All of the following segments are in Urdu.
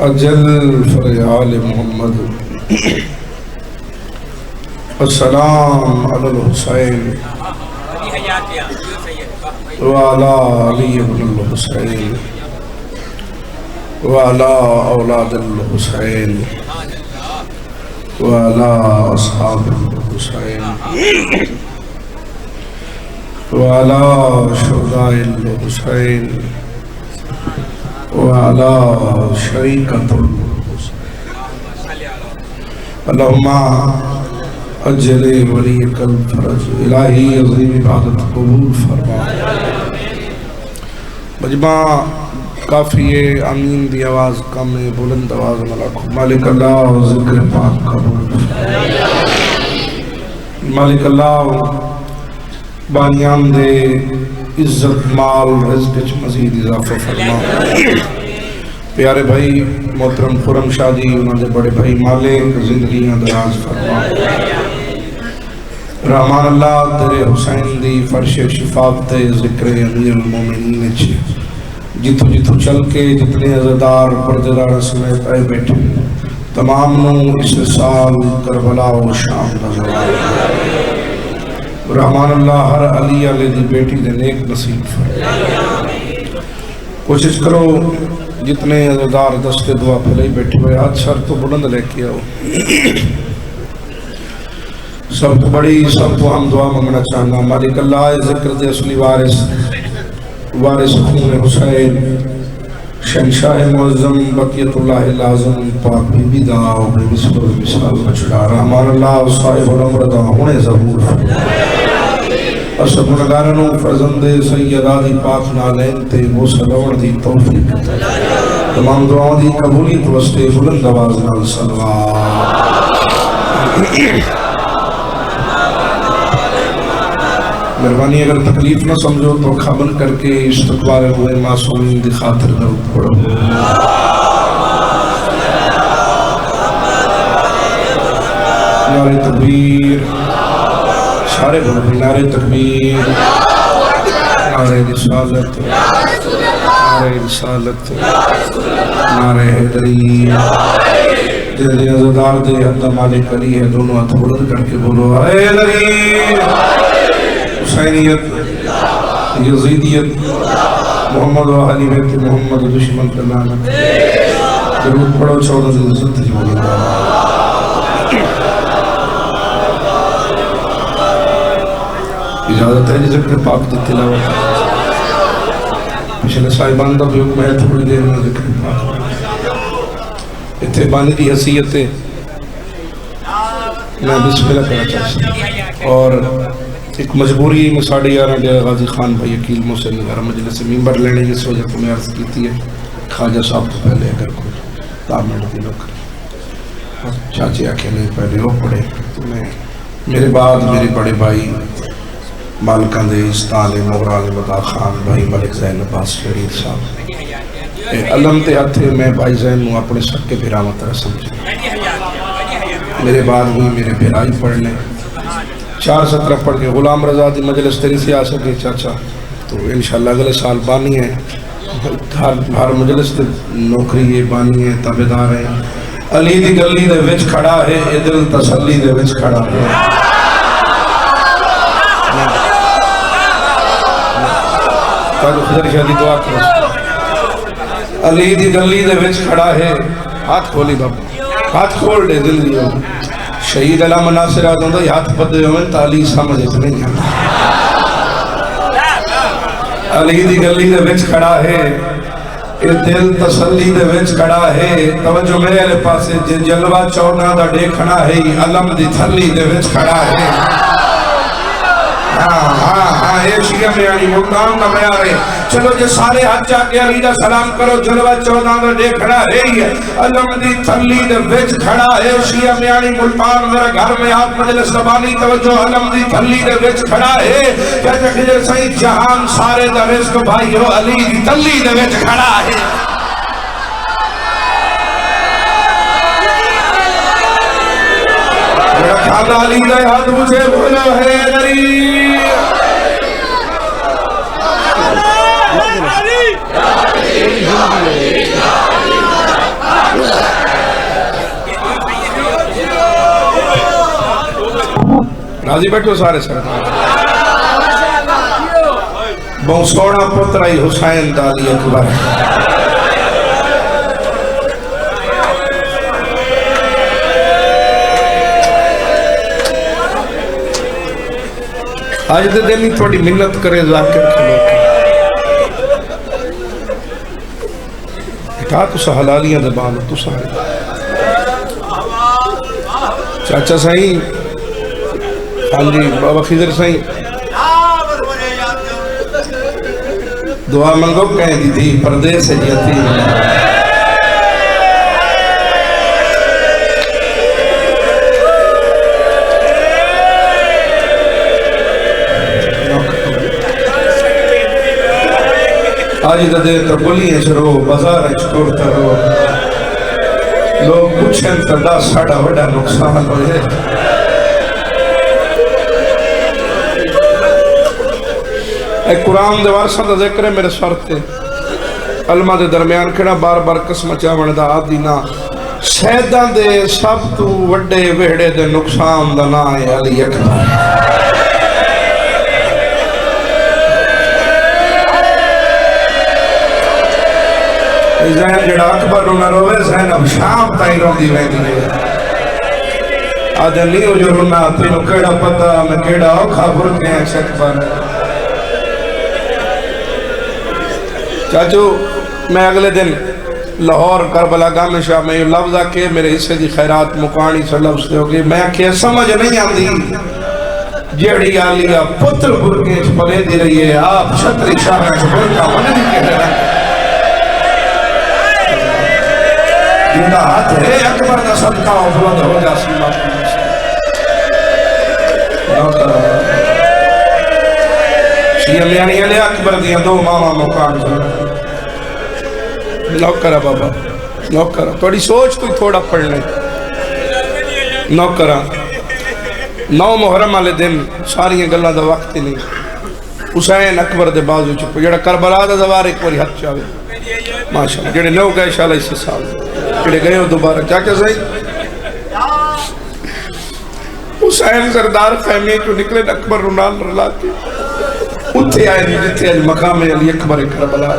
اجل فریال محمد السلام علی الحسین وعلی علی بن الحسین وعلی اولاد الحسین وعلی اصحاب الحسین وعلی شہداء الحسین وعلى شريكة اللهم اجل وليك الفرج الہی عظیم عبادت قبول فرما مجمع کافی امین دی آواز کم بلند آواز ملکو مالک اللہ ذکر پاک قبول مالک اللہ بانیان دے عزت مال رزق چ مزید اضافہ فرما پیارے بھائی محترم خرم شاہ جی انہوں نے بڑے بھائی مالک زندگیاں دراز فرما رحمان اللہ تیرے حسین دی فرش شفاعت تے ذکر امیر المومنین چ جتو جتو چل کے جتنے عزادار پردیدار سمیت آئے بیٹھے تمام نو اس سال کربلا و شام نظر آئے رحمان اللہ ہر علی علیہ دی بیٹی دے نیک نصیب فرمائے کوشش کرو جتنے عزادار دستے دعا پھلے بیٹھے ہوئے ہاتھ سر تو بلند لے کے آؤ سب تو بڑی سب تو ہم دعا مانگنا چاہنا مالک اللہ ذکر دے اصلی وارث خون حسین شہنشاہ معظم بقیت اللہ لازم پاک بی بی دا و بی مصبر مثال بچڑا رحمان اللہ صاحب العمر دا ہونے ضرور اسب نگارنوں فرزند سیدہ دی پاک نالین تے وہ سلوڑ دی توفیق تمام دعاؤں دی قبولیت وستے بلند آواز نال صلوات مہربانی اگر تکلیف نہ سمجھو تو خبر کر کے استقبال ہوئے معصومین دی خاطر درود پڑھو نعرہ تکبیر سارے بڑھو نعرہ تکبیر نعرہ رسالت نعرہ رسالت نعرہ حیدری جلدی عزدار دے حد مالک علی ہے دونوں ہاتھ بلند کر کے بولو حیدری حسینیت یزیدیت محمد و اہل بیت محمد دشمن کا لعنت درود پڑھو 14 دن زندگی بولی اجازت ہے ذکر پاک دی تلاوت پچھلے صاحبان دا بھی حکم ہے تھوڑی دیر میں ذکر پاک اتھے بانی دی حیثیت میں بسم اللہ کرنا چاہتا اور ایک مجبوری مساڑی آرہا گیا غازی خان بھائی اکیل موسیٰ نگارہ مجلس ممبر لینے جس وجہ کو میں عرض کیتی ہے خواجہ صاحب تو پہلے اگر کوئی دامن دنوں کر چاچے آکے نہیں پہلے وہ پڑے تو میں میرے بعد میرے بڑے بھائی مالکان دے استعال مغرال مدہ خان بھائی ملک زین عباس شریر صاحب علم تے ہتھے میں بھائی زین ہوں اپنے سب کے بھرامت رہ سمجھے میرے بعد بھی میرے بھرائی پڑھنے 4-17 پڑھ کے غلام رضا دی مجلس تیری سے آ سکے چاچا تو انشاءاللہ اگلے سال بانی ہے ہر مجلس تے نوکری ہے بانی ہے تابدار ہے علی دی گلی دے وچ کھڑا ہے دل تسلی دے وچ کھڑا ہے تاکہ خضر شاہ دی دعا کرو علی دی گلی دے وچ کھڑا ہے ہاتھ کھولی بابا ہاتھ کھول دے دل دیو شہید علامہ مناصر آدھوں دا ہاتھ پدے ہوئے تعلیم سمجھ اتنے نہیں علی دی گلی دے وچ کھڑا ہے دل تسلی دے وچ کھڑا ہے توجہ میرے علیہ پاسے جلوہ چونا دا دیکھنا ہے علم دی تھلی دے وچ کھڑا ہے ہاں ایک شیعہ میں آنی مقدام کا بیار ہے چلو جے سارے ہاتھ جا کے علی دا سلام کرو جلوہ چودہ دا دیکھنا ہے علم دی تھلی دے وچ کھڑا ہے شیعہ میں آنی ملتان میرے گھر میں آپ مجلس زبانی توجہ علم دی تھلی دے وچ کھڑا ہے کہتے خجر سہی جہان سارے دا رزق بھائی ہو علی دی تھلی دے وچ کھڑا ہے میرا کھانا علی دا ہاتھ مجھے بھولو ہے علی راضی بیٹھو سارے سرکار بہت سونا پتر آئی حسین دالی اکبر آج دے دن ہی تھوڑی منت کرے ذاکر کھلو اٹھا تو سا حلالیاں دبانو تو سارے چاچا سائیں ہاں جی بابا خضر سائیں دعا منگو کہیں دی تھی پردے سے یتیم آج دے تو بلیاں شروع بازار اچھتور ترو لوگ پوچھیں تدا ساڑا وڈا نقصان ہوئے ایک قرآن دے وارثہ دا ذکر ہے میرے سر تے علماء دے درمیان کھڑا بار بار قسم چاون دا آدینا شہداں دے سب تو وڈے وہڑے دے نقصان دا نا ہے علی اکبر ذہن جڑا اکبر رونا روے ذہن اب شام تائیں روندی ویندی ہے آدھے لیو جو رونا تینو کیڑا پتا میں کیڑا اوکھا برکے ہیں اکبر چاچو میں اگلے دن لاہور کربلا گام شاہ میں یہ لفظ آکے میرے حصے دی خیرات مکانی سے لفظ دے ہوگی میں کہ سمجھ نہیں آندی جیڑی آلیا پتر برکے چپلے دی رہی ہے آپ شتری شاہ برکا ہونے دی کہہ رہا جنہا ہاتھ ہے اکبر دا صدقہ و بلند ہو جا سیما شیعہ میانی علی اکبر دیا دو ماما مقام نوکرہ بابا نوکرہ توڑی سوچ کوئی تھوڑا پڑھ لیں نوکرہ 9 محرم والے دن ساری گلاں دا وقت ہی نہیں حسین اکبر دے بازو چپو جڑا کربلا دا دوار ایک باری ہاتھ چاہے ماشاءاللہ جڑے نو گئے شاءاللہ اسی سال جڑے گئے ہو دوبارہ کیا کیا صحیح حسین سردار خیمے جو نکلے اکبر رونال رلا کے اتھے آئے جتے آج مقام علی اکبر کربلا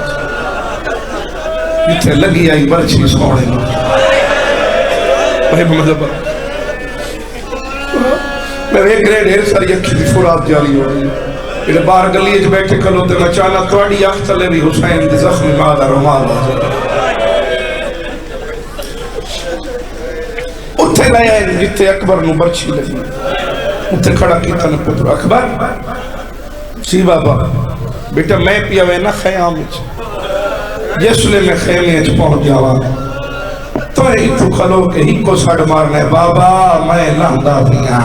جتے لگی آئی برچی سوڑے بھائی محمد ابا میں ایک گریڈ ڈھیر ساری اکھی دی فرات جاری ہو رہی ہے میرے بار گلی جو بیٹھے کھلو تے میں چانا توڑی آخ تلے بھی حسین دی زخمی مادہ رومال ہو جائے اتھے لائے آئے جتے اکبر نو برچی لگی اتھے کھڑا کیتا نے پتر اکبر سی بابا بیٹا میں پیا ہوئے نا خیام جس لئے میں خیمے اچھ پہنچ جاوا تو ہی تو کھلو کہ ہی کو سڑ مارنے بابا میں لہندا دیا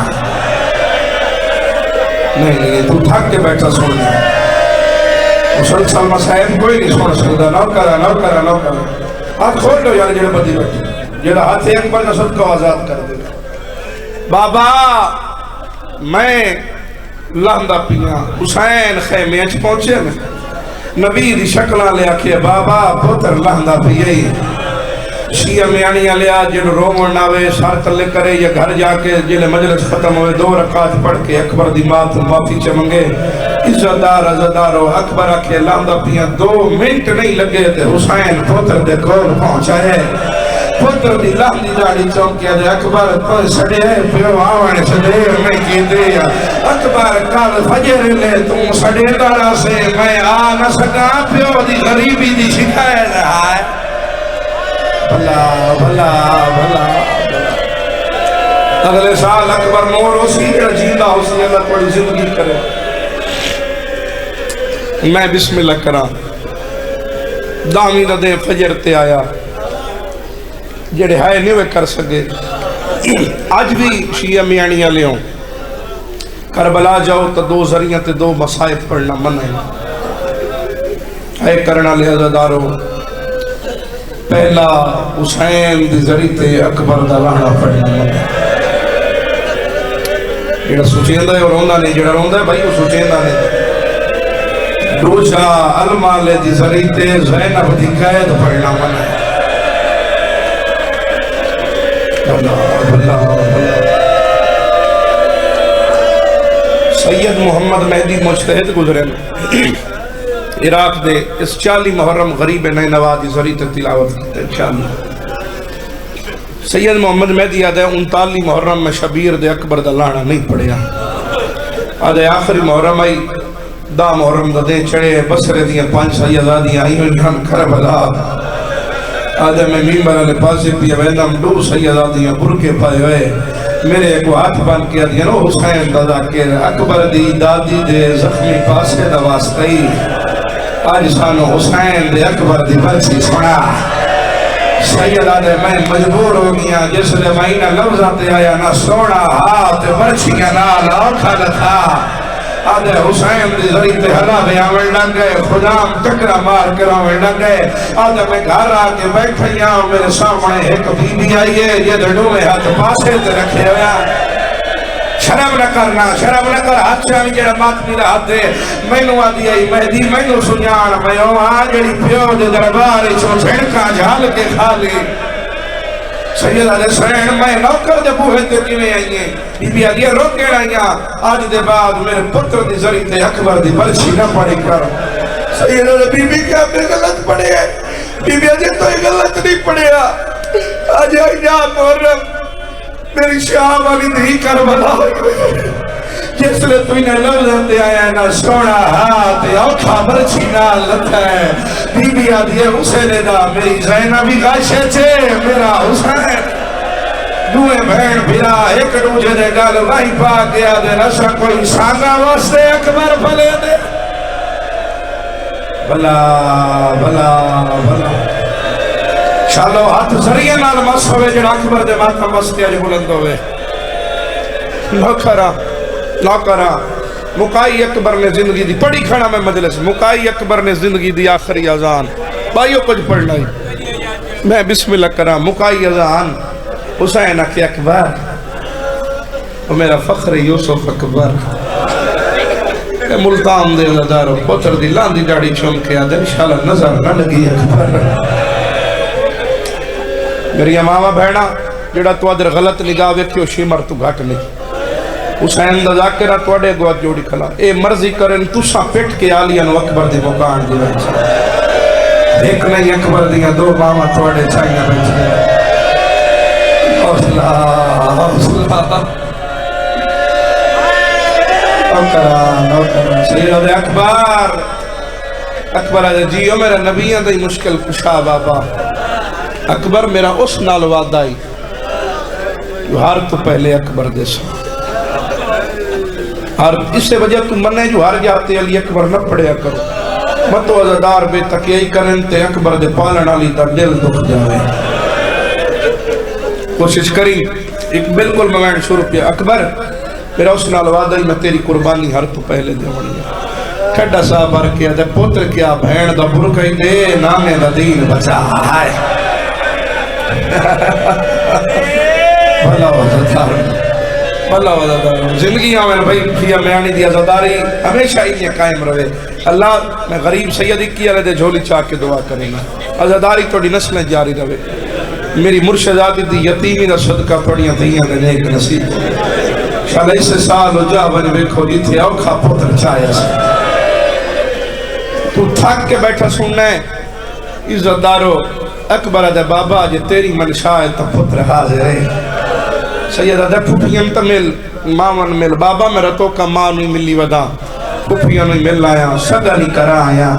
نہیں تو تھک کے بیٹھا سننا مسلسل مسائب کوئی نہیں سن سکتا نو کرا ہاتھ کھول لو یار جڑے بدی بیٹھے جڑا ہاتھ اکبر نصد کو آزاد کر دے بابا میں لہندا پیا حسین خیمے اچھ پہنچے نبی دی شکلہ لے آکھے بابا پتر لہندا پیئی شیعہ میانی علیہ جن رومن ناوے سار تلے کرے یا گھر جا کے جلے مجلس ختم ہوئے 2 رکعت پڑھ کے اکبر دی مات معافی چمنگے عزتدار عزتدارو اکبر آکھے لہندا پیا 2 منٹ نہیں لگے تے حسین پتر دے کول پہنچائے پتر دی لہنی داڑی چونکیا دے اکبر تو سڑے پیو آوانے سڑے میں کی دے اکبر کال فجر لے تم سڑے دارا سے میں آ نہ سکا پیو دی غریبی دی شکایت رہا ہے بھلا بھلا بھلا اگلے سال اکبر نور اسی کا جیندہ اسی اللہ پڑی زندگی کرے میں بسم اللہ کرا دامی دا دے فجر تے آیا جڑے ہائے نہیں وہ کر سکے آج بھی شیعہ میانیاں لے ہوں کربلا جاؤ تو 2 ذریعہ تے 2 مصائب پڑھنا من ہے کرنا لے عزدارو پہلا حسین دی ذریعہ تے اکبر دا رہنا پڑھنا من ہے جڑا سوچیندہ ہے اور روندہ نہیں جڑا روندہ ہے بھائی وہ سوچیندہ نہیں دوسرا علماء دی ذریعہ تے زینب دی قید پڑھنا من ہے اللہ اللہ اللہ سید محمد مہدی مجتہد گزرے عراق دے اس 40 محرم غریب نئے نوادی ذریع تلاوت کرتے انشاءاللہ. سید محمد مہدی آدھے 39 محرم میں شبیر دے اکبر دا لانا نہیں پڑیا. آدھے آخری محرم آئی 10 محرم دا دے چڑے بسرے دیاں 5 سیدادیاں آئی ہوئی ہم کربلا. آدھے میں ممبر علی پاسے پیا ویندم 2 سیدادیاں برکے پائے ہوئے میرے ایک ہاتھ بن کے دیا نو حسین دا ذاکر اکبر دی دادی دے زخمی پاسے دا واسطی آج سانو حسین دے اکبر دی بچی سنا. سید آدھے میں مجبور ہو گیا جس لے مہینہ لفظات آیا نہ سونا ہاتھ برچیاں نال آنکھا لتھا. آدھے حسین دی ذریعہ حلا بے آمن نہ گئے خدام ٹکرا مار کر آمن نہ گئے. آدھے میں گھر آکے بیٹھیا میرے سامنے ایک بی بی آئیے یہ دھڑوں میں ہاتھ پاسے تے رکھے ہویا. شرم نہ کرنا شرم نہ کر ہاتھ چاہی جڑا مات میرا ہاتھ دے مینو آدھی آئی مہدی مینو سنیان میں جڑی پیو دے دربار چو چھڑکا جھال کے کھا لی. سید علیہ السلام میں نوکر دے بوہے تے کیویں آئیے بی بی آدھی روکے آئیاں آج دے بعد میرے پتر دی ذریعہ تے اکبر دی برچی نہ پڑی کر. سید علیہ بی بی کیا بے غلط پڑے ہے بی بی آدھی تو غلط نہیں پڑے آج آئی جا محرم میری شاہ والی دھی کربلا جس لئے تو انہیں لفظیں دے آیا ہے نہ سونا ہاتھ اوکھا برچی نہ لتا ہے. بی بی آدھی ہے حسین دا میری زینبی غاشے چھے میرا حسین دوئے بہن بھیرا ایک روجے دے گال وہی پا گیا دے نشا کوئی سانگا واسطے اکبر بھلے دے بھلا بھلا بھلا چالو ہاتھ ذریعے نال مس ہوئے جڑا اکبر دے ماتھا مستی آج بلند ہوئے. نوکرہ مکائی اکبر نے زندگی دی پڑھی کھڑا میں مجلس مکائی اکبر نے زندگی دی آخری اذان بھائیو کچھ پڑھنا ہی میں بسم اللہ کرا مکائی اذان حسین اکی اکبر وہ میرا فخر یوسف اکبر ملتان دے دارو پتر دی لاندی جاڑی چون کے آدھے انشاءاللہ نظر نہ لگی اکبر. میری امامہ بہنا جڑا تو ادھر غلط نگاہ ویکھیو شیمر تو گھٹ نہیں. حسین دا ذاکرہ تو اڈے گوات جوڑی کھلا اے مرضی کرن تُسا پیٹ کے آلیاں اکبر دی مکان دی بیچا ایک نہیں اکبر دیا 2 ماما تو اڈے چاہیے بیچے. حوصلہ حوصلہ نوکرہ سید اکبر اکبر آدھے جیو میرا نبیان دی مشکل کشا بابا. اکبر میرا اس نال وعدہ ہی جو ہر تو پہلے اکبر دے سا اور اس سے وجہ تو مننے جو ہر جاتے علی اکبر نہ پڑھیا کرو متو عزدار بے تکیئی کرن تے اکبر دے پالن علی تا دل دکھ جاوے. کوشش کری ایک بالکل موین شروع کیا اکبر میرا اس نال وعدہ ہی میں تیری قربانی ہر تو پہلے دے وڑی کھڑا صاحب بار کیا دے پوتر کیا بہن دا برکائی دے نامے دا دین بچا آئے. بھلا وزدار بھلا وزدار زندگی آمین بھائی کیا میانی دی عزداری ہمیشہ ہی قائم رہے. اللہ میں غریب سید اکی علیہ دے جھولی چاہ کے دعا کریں گا عزداری توڑی نسلیں جاری رہے. میری مرشداتی دی یتیمی دا صدقہ توڑیاں دیاں دے نیک نصیب شاءاللہ اس سے سال ہو جا بن بیکھو جیتے اوکھا پتر چاہے تو تھک کے بیٹھا سننا ہے. عزدارو اکبر دے بابا جے تیری منشاہ ہے تا پتر حاضر ہے. سید دے پھوپیاں تا مل مامن مل بابا میرا تو کا ماں نہیں ملی ودا پھوپیاں نہیں مل آیا سگا نہیں کرا آیا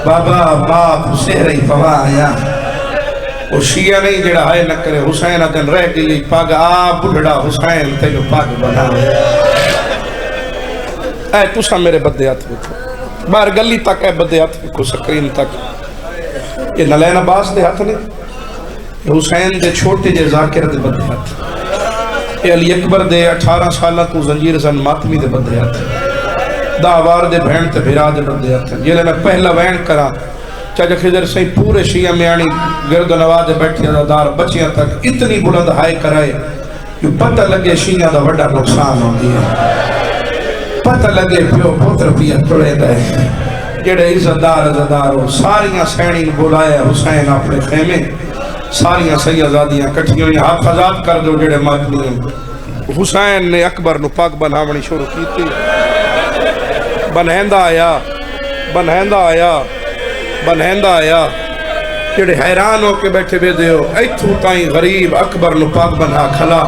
بابا باپ سہرہی پوا آیا. وہ شیعہ نہیں جڑا ہے نہ کرے حسین دن رہ گئی پاگ آ بڑھڑا حسین تیلو پاگ بنا اے تُسا میرے بدے ہاتھ بکھو باہر گلی تک اے بدے ہاتھ بکھو سکرین تک یہ نلین عباس دے ہاتھ نہیں حسین دے چھوٹے جے ذاکر دے بدے ہاتھ یہ علی اکبر دے 18 سالہ تو زنجیر زن ماتمی دے بدے ہاتھ داوار دے بھین تے بھیرا دے بدے ہاتھ یہ لئے میں پہلا وین کرا چاچا خضر سے پورے شیعہ میں آنی گرد و نواز بیٹھی عزادار بچیاں تک اتنی بلند ہائے کرائے جو پتہ لگے شیعہ دا وڈا نقصان ہو گیا پتہ لگے پیو پتر پیا توڑے دے جڑے عزدار ہو ساریاں سینین بلائے حسین اپنے خیمے ساریاں سیدادیاں کٹھیوں یہ حافظات کر دو جڑے ماتمی حسین نے اکبر نو پاک بناونی شروع کی تھی بنہندا آیا جڑے حیران ہو کے بیٹھے بے دیو ایتھوں تائیں غریب اکبر نو پاک بنا کھلا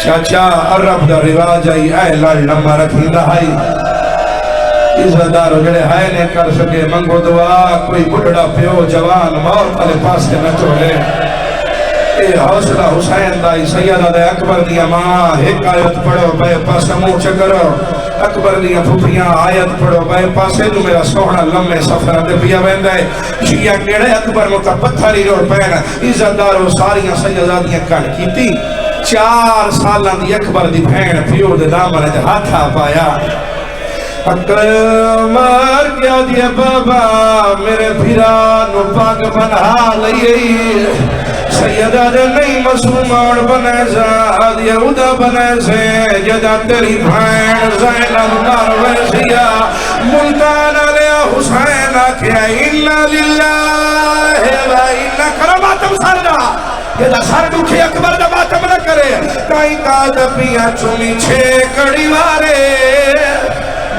چاچا عرب دا رواج آئی اے لڑ لمبا رکھیں دہائی عزتدارو جڑے ہائے نے کر سکے منگو دعا کوئی بڑھڑا پیو جوان موت والے پاس کے نہ چولے اے حوصلہ حسین دائی سیدہ دے اکبر دیا ماں ایک آیت پڑھو بے پاس منہ چکرو اکبر دیا پھپیاں آیت پڑھو بے پاسے تو میرا سوہنا لمحے سفر دے پیا ویندہ ہے شیعہ کیڑے اکبر متا پتھری روڑ پہنا عزتدارو ساریاں سیدہ دیا کڑ کیتی 4 سالہ دی اکبر دی بھین پیو دے دامن دے ہاتھا پایا مار کیا دیا بابا میرے بھیرانو پاک بنہا لئی سیدہ دے نہیں مسلمان بنے زاد یہودہ بنے سے جدہ تیری بھین زینب مرویسیہ ملتان علیہ حسین کیا انہا للہ و انہا کرو ماتم سردہ یہ دا سر دکھی اکبر دا ماتم نہ کرے کائیں کاد پیاں چومی 6 کڑی وارے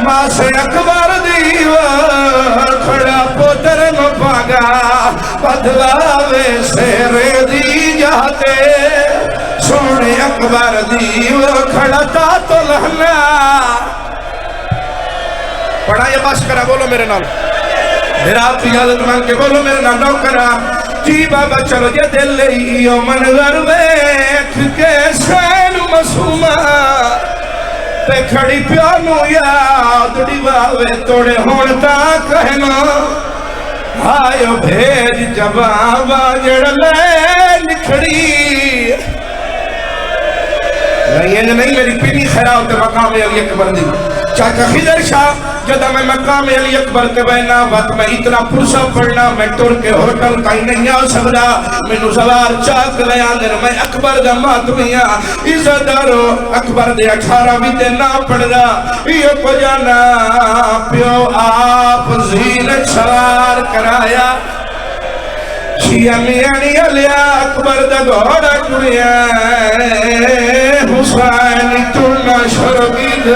ماں سے اکبر دیوار کھڑا پوتر نو پاگا بدلاوے سیرے دی جاتے سونے اکبر دیوار کھڑا تا تو لہنا پڑھا یہ باش کرا بولو میرے نال میرا آپ کی اجازت مانگ کے بولو میرے نال نو کرا جی بابا چلو یہ دل لئیو منظر بیٹھ کے سین مسومہ تے کھڑی پیانو یاد ڈیواوے توڑے ہونتا کہنا آئیو بھیج جبان باجڑ لے نکھڑی نہیں میری پینی خیراؤ تے مقام علی اکبر دی چاچا خضر شاہ جدہ میں مقام علی اکبر تے بہنا وقت میں اتنا پرسا پڑھنا میں ٹور کے ہوٹل کہیں نہیں آ سکتا میں نو سوار چاک لے آندر میں اکبر دا ماتمیاں عزتدارو اکبر دے 18 بھی تے نہ پڑھ دا یہ کو جانا پیو آپ زین سوار کرایا شیعہ میانی علیہ اکبر دا گھوڑا کڑیا حسین ترنا شرگید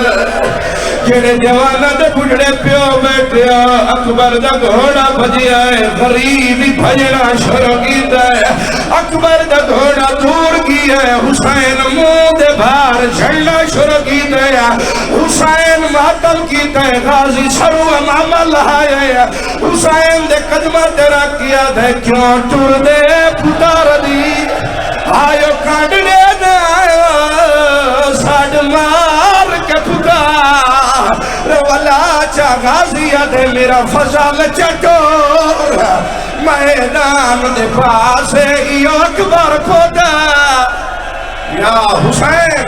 جڑے جوانا دے بڑھڑے پیو بیٹھے اکبر دا گھوڑا بھجیا ہے غریبی بھجنا شروع کیتا ہے اکبر دا گھوڑا دور کیا ہے حسین منہ دے بھار جھڑنا شروع کیتا ہے حسین ماتم کیتا ہے غازی سرو امام اللہ ہے حسین دے قدمہ تیرا کیا دے کیوں ٹور دے پتار دی آئیو کانڈنے دے آئیو ساڑھ مار کے پتار رولا چا غازیہ دے میرا فضل چٹور میدان دے پاسے ایو اکبر پودا یا حسین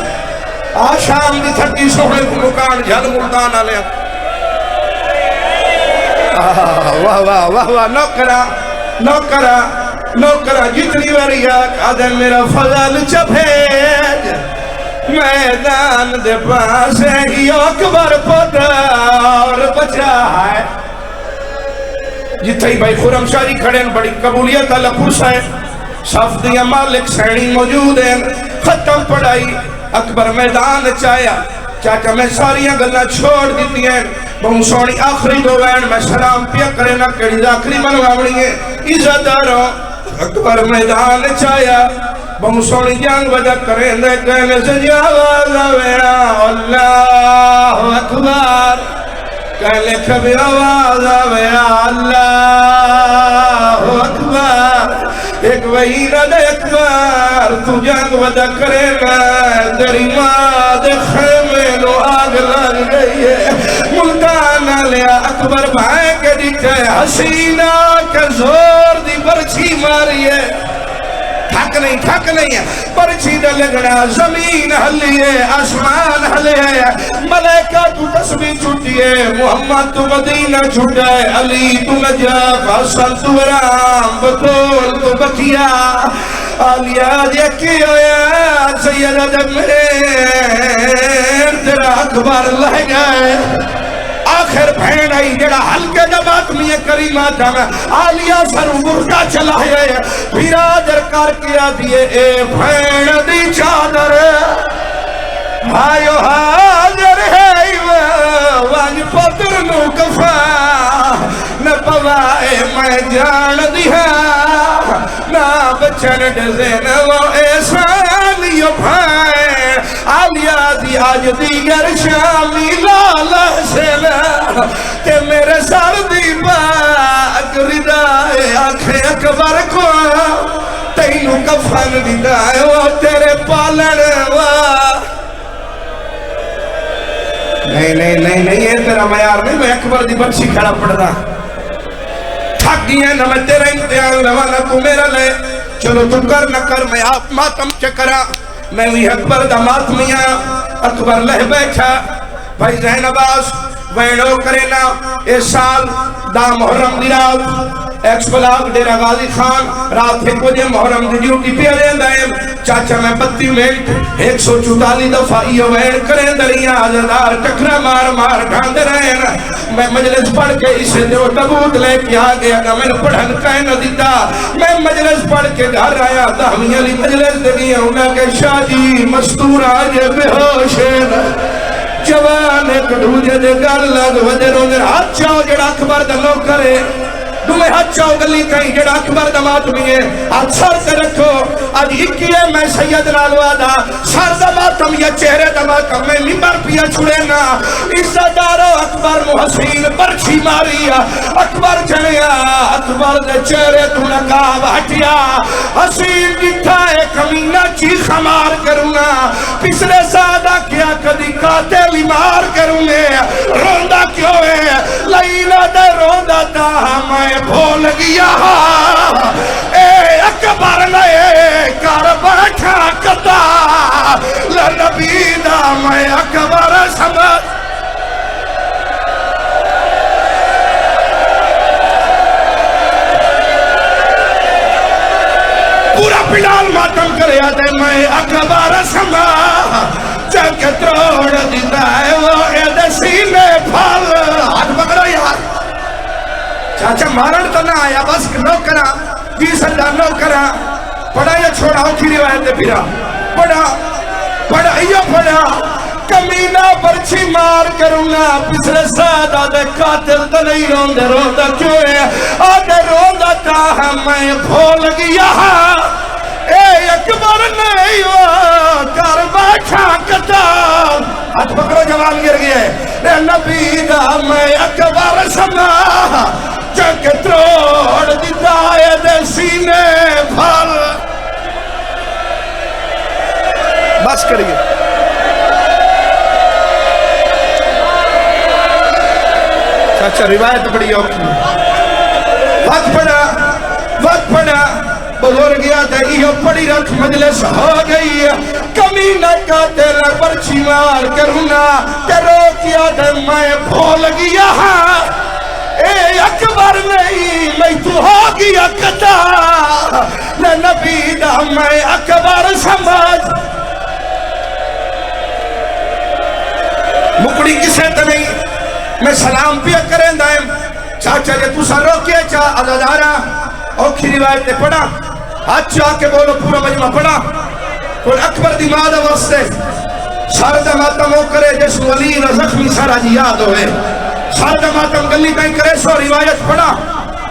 آشام دی تھکی سوڑے کو مکان جھل ملتان آلے واہ واہ واہ واہ نوکرہ جتنی وریا آدھے میرا فضل چپیج میدان دے پاسے ہی اکبر پودا اور بچا ہے جتھے ہی بھائی خورم شاہی کھڑے ہیں بڑی قبولیت اللہ پرسا ہے صف دیا مالک سینی موجود ہیں ختم پڑھائی اکبر میدان چاہیا چاچا میں ساریاں گلنا چھوڑ دیتی ہیں بہن سونی آخری دو وین میں سلام پیا کرے نہ کڑی داخری منوامنی ہے عزتداروں اکبر میدان چاہیا بہن سونی جانگ وجہ کریں دے کہنے سے جاواز آویا اللہ اکبر کہنے کبھی آواز آویا اللہ اکبر ایک وہیرہ دے اکبر تو جانگ وجہ کریں میں تیری ماں دے خیمے نو آگ لگ گئی ہے ملتان لیا اکبر بھائیں کے دیتے حسینہ کے زور دی برچھی ماری ہے تھک نہیں ہے پرچی دے لگنا زمین ہلیے آسمان ہلیے ملیکہ تو تسبیح چھوٹیے محمد تو مدینہ چھوٹائے علی تو نجف حسن تو رام بطول تو بکیا آلیا دیکھی ہویا سیدہ دمیر تیرا اکبر لہ گئے آخر بھین آئی جڑا ہلکے جبات میں کریمہ جانا آلیا سر مرکا چلا ہے پھرا در کر کیا دیئے اے بھین دی چادر آئیو حاضر ہے ہے میں جان دیا نا بچن ڈزین وہ احسان یو بھائے آلیا دی آج دیگر شامی لالا سیلا کہ میرے سر دی باک ردائے آنکھیں اکبر کو تینوں کفن ردائے وہ تیرے پالن نہیں یہ تیرا معیار نہیں میں اکبر دی برچی کھڑا پڑھنا تھک گئی نہ میں تیرا امتحان لوا نہ تو میرا لے چلو تو کر نہ کر میں آپ ماتم چکرا میں وہی اکبر دا ماتمیاں اکبر لہ بیٹھا بھائی ذہن عباس وینو کرے نا اس سال دا محرم دی رات ایکس بلاک ڈیرہ غازی خان رات ایک بجے محرم دی ڈیوٹی پہ رہن دائم چاچا میں 32 منٹ 144 دفعہ یہ وین کریں دلیاں آزادار ٹکرہ مار ڈھاند رہے میں مجلس پڑھ کے اسے دیو تبوت لے کے آگے اگا میں نے پڑھن کہن دیتا میں مجلس پڑھ کے گھر آیا دہمی علی مجلس دگیا انہاں کے شاہ جی مستور آج بے ہوش جوان ایک دوجہ دے گر لگ وجر انہیں ہاتھ چاہو جڑا اکبر دلو کرے تمہیں ہاتھ چاہو گلی کہیں جڑا اکبر دمات بھی ہے آج سر سے رکھو آج اکیے میں سید نالوا دا سر دماتم یا چہرے دماتم میں ممبر پیا چھوڑے نا عزت دارو اکبر محسین برچی ماریا اکبر جنیا اکبر دے چہرے تو نقاب ہٹیا حسین جٹھا ہے کمینہ چیخ مار کرونا پسلے سادہ کیا کدی قاتل مار کرونے روندہ کیوں ہے لائلہ دے روندہ تا ہمیں بھول گیا اے اکبر لئے کر بیٹھا کتا لنبی دا میں اکبر سمجھ پورا پڑال ماتم کرے آتے میں اکبر سمجھ جنگ تروڑ دیتا ہے وہ اید سینے پھل ہاتھ پکڑو یار چاچا مارن تو نہ آیا بس نو کرا 20,000 نو کرا پڑھا یا چھوڑا ہو کی روایت دے پیرا پڑھا یا پڑھا کمینہ برچی مار کرونگا پسر سادہ دے قاتل تو نہیں روندہ کیوں ہے آدھے روندہ تا ہمیں بھول گیا اے اکبر نہیں ہوا کر بیٹھا کتا ہاتھ پکڑو جوان گر گیا ہے اے نبی دا میں اکبر سمجھا جنگ تروڑ دیتا ہے دے سینے پھل بس کریے چاچا روایت بڑی اوکی وقت پڑا بزرگیا دائیو پڑی رکھ مجلس ہو گئی کمینہ قاتل برچی مار کرونا تیرو کیا دے میں بھول گیا اے اکبر نہیں میں تو ہو گیا کتا نبی دا میں اکبر سمجھ مکڑی کسے تو نہیں میں سلام پیا کریں دائم چاچا جے تو سر روکے چاہ عزادارہ اوکھی روایت نے پڑھا ہاتھ چاہ کے بولو پورا مجمع پڑھا کوئی اکبر دی مادہ واسطے ساردہ ماتم ہو کرے جس ولی زخمی سارا جی یاد ہوئے ساردہ ماتم گلی کہیں کرے سو روایت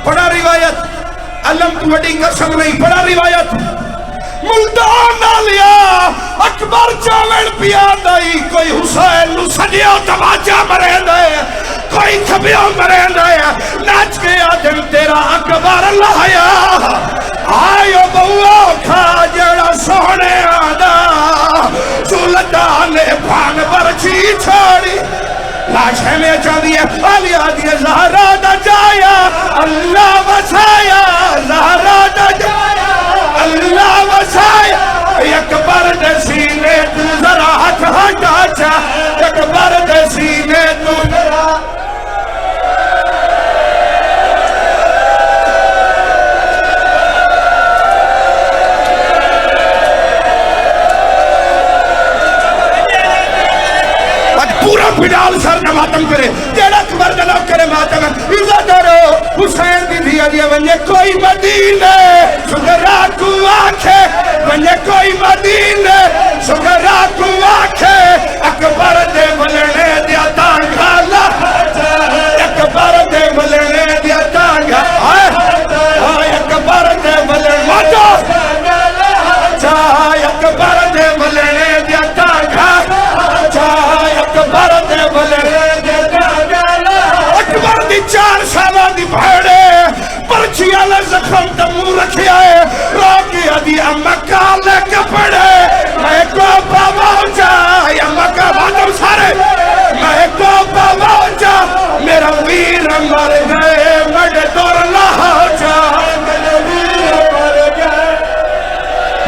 پڑھا روایت علم تو وڈی قسم نہیں پڑھا روایت ملتان نہ لیا اکبر چاوڑ پیا دائی کوئی حسین نو سجیو تماچا مرے دائے کوئی کھبیو مرے دائے ناچ کے آدم تیرا اکبر لایا آئیو بہو کھا جڑا سونے آدھا سلطان نے بھان برچی چھوڑی لاشے میں چاہیے علی آدھی زہرہ دا جایا اللہ وسایا زہرہ دا جایا اللہ وسایا اکبر دے سینے تو ذرا ہاتھ ہٹا چا اکبر دے سینے تو ذرا پورا پڑال سر نہ ماتم کرے جیڑا اکبر دلو کرے ماتم عزت دارو حسین دی دیا دیا ونجے کوئی مدینے سگرہ کو آکھے ونجے کوئی مدینے سگرہ کو آکھے اکبر دے ملنے دیا تانگا اکبر دے ملنے دیا تانگا پیغمبر